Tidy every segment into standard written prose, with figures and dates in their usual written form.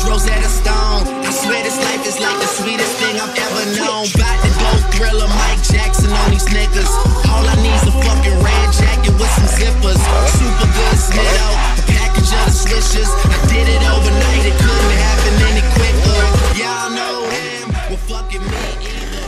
Rosetta Stone. I swear this life is like the sweetest thing I've ever known. Bout to go Thriller, Mike Jackson on these niggas. All I need's a fucking red jacket with some zippers. Super good Snitto, a package of the swishers. I did it overnight, it couldn't happen any quicker. Y'all know him, well fucking me either.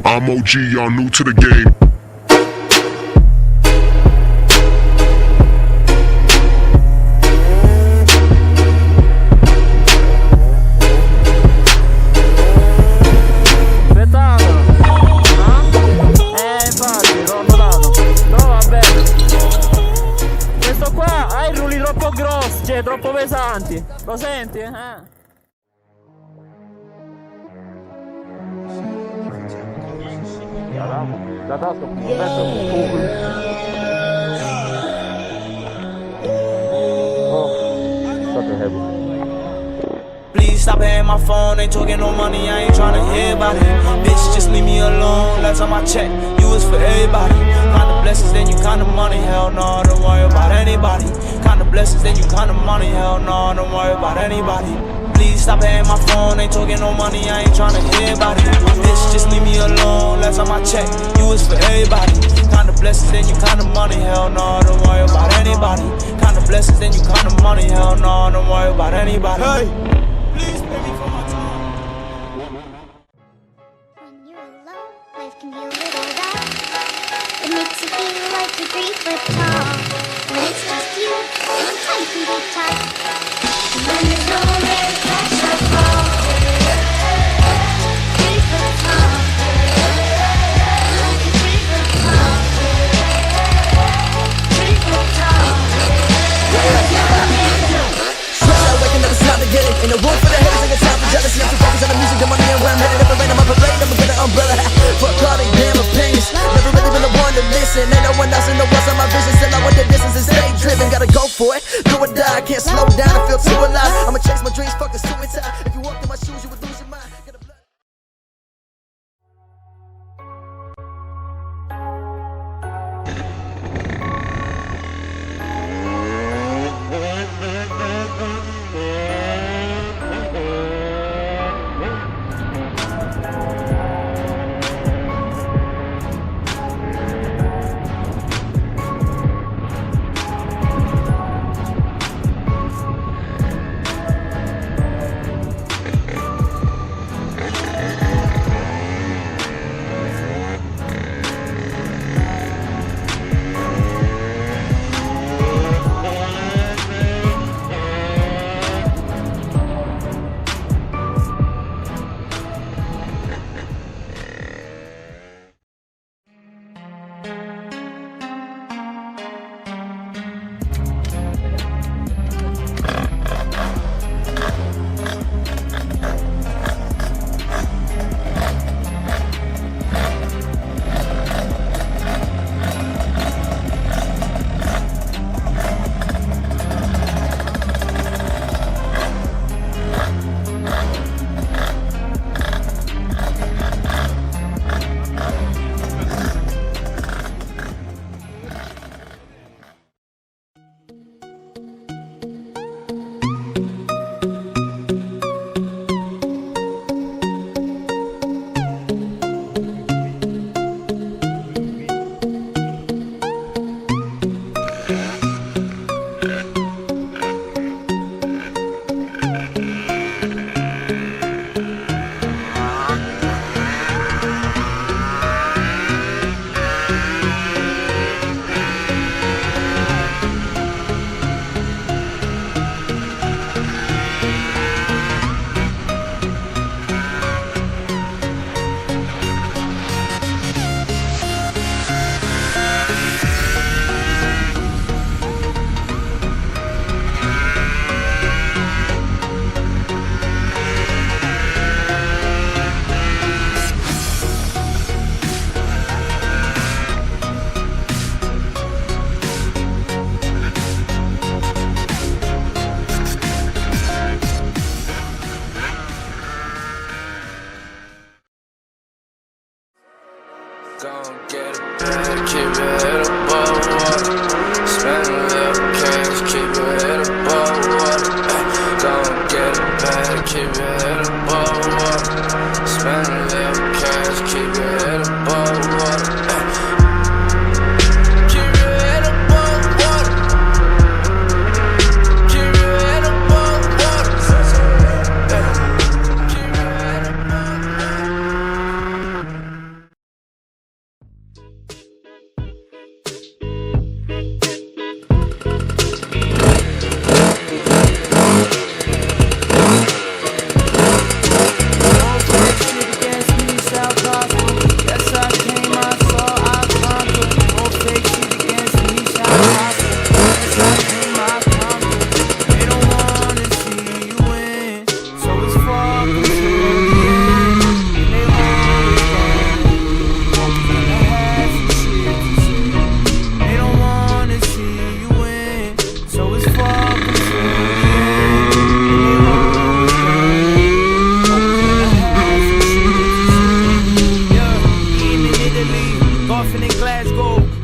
I'm OG, y'all new to the game. Infatti, l'ho notato. No, va bene. Questo qua ha i rulli troppo grossi, cioè troppo pesanti. Lo senti? Da tasca un pezzo Please stop hitting my phone, ain't talking no money, I ain't tryna hear about it. Bitch, just leave me alone, last time I checked, you was for everybody. Count the blessings, then you count the money, hell no, don't worry about anybody. Count the blessings, then you count the money, hell no, don't worry about anybody. Please stop hitting my phone, ain't talking no money, I ain't tryna hear about it. Bitch, just leave me alone, last time I checked, you was for everybody. Count the blessings, then you count the money, hell no, don't worry about anybody. Count the blessings, then you count the money, hell no, don't worry about anybody. Hey, please pay me for my time. When you're alone, life can be a little rough. It makes you feel like you're 3 foot tall. When it's just you, life can be tough. When there's nowhere to catch a fall. 3 foot tall. Like a 3 foot tall. 3 foot tall. Stress out, waking up, it's time to get it. Ain't no room for the haters, ain't got time for jealousy. I'm too focused on the music, the money, and where I'm headed. If I rain on my parade, I'ma get an umbrella hat. Fuck all they damn opinions. Never really been the one to listen. Ain't no one else in the what's on my vision. Still I want the distance and stay driven. Gotta go for it, do or die. I can't slow down, I feel too alive. I'ma chase my dreams, fuck the suicide. If you walked in my shoes, you would lose your mind. Got a blood- keep your head above water. Spend a little cash, keep your head above water. Keep your head above water. Keep your head above water. Keep your head above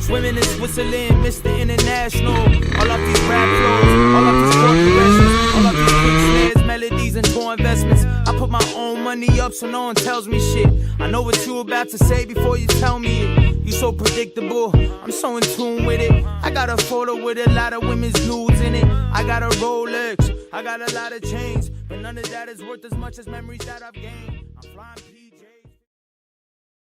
Swimming and whistling, Mr. International. All of these rap flows, all of these corporations, all of these quick snares, melodies, and poor investments. I put my own money up so no one tells me shit. I know what you about to say before you tell me it. You so predictable, I'm so in tune with it. I got a photo with a lot of women's nudes in it. I got a Rolex, I got a lot of chains, but none of that is worth as much as memories that I've gained. I'm flying